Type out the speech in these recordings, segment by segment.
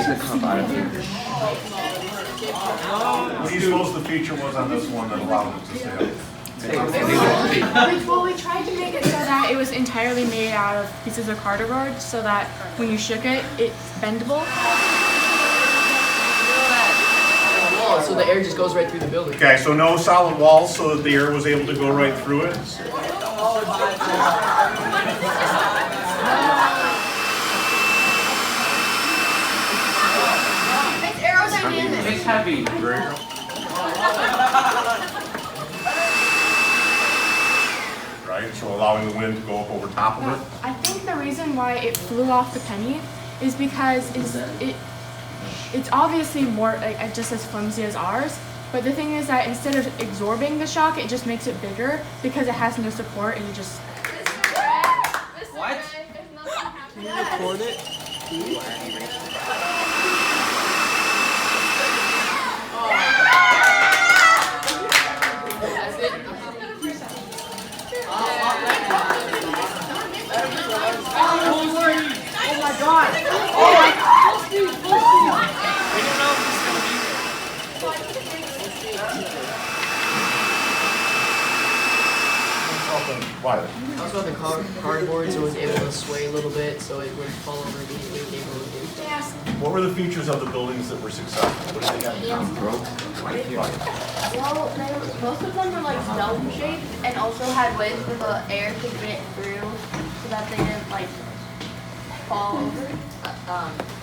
What do you suppose the feature was on this one that allowed it to sail? Well, we tried to make it so that it was entirely made out of pieces of cardboard, so that when you shook it, it's bendable. So the air just goes right through the building. Okay, so no solid walls so that the air was able to go right through it? It's aerodynamic. It's heavy. There you go. Right, so allowing the wind to go up over top of it? I think the reason why it flew off the penny is because it's obviously more just as flimsy as ours, but the thing is that instead of absorbing the shock, it just makes it bigger because it has no support and you just... What? Can you record it? Oh my god! Oh my god! Why? Also, the cardboard, so it was able to sway a little bit, so it wouldn't fall over immediately. What were the features of the buildings that were successful? What did they have in common? Well, most of them were like dome shaped and also had ways for the air to get through so that they didn't like fall over.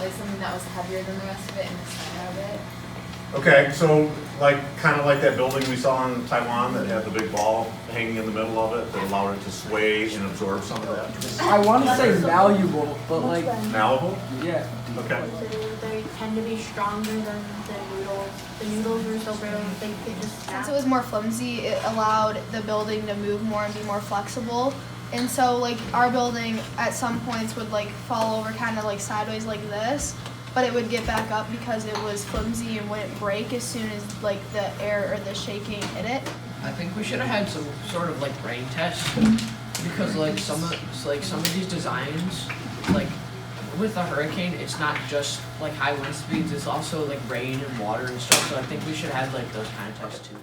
Like something that was heavier than the rest of it in the center of it. Okay, so kind of like that building we saw in Taiwan that had the big ball hanging in the middle of it that allowed it to sway and absorb some of that. I want to say malleable, but like, Malleable? yeah. Okay. They tend to be stronger than the noodles. The noodles are so brittle they just snap. Since it was more flimsy, it allowed the building to move more and be more flexible. And so like our building at some points would like fall over kind of like sideways like this, but it would get back up because it was flimsy and wouldn't break as soon as like the air or the shaking hit it. I think we should have had some sort of like rain test because like some of these designs, like with a hurricane, it's not just like high wind speeds, it's also like rain and water and stuff. So I think we should have like those kind of tests too.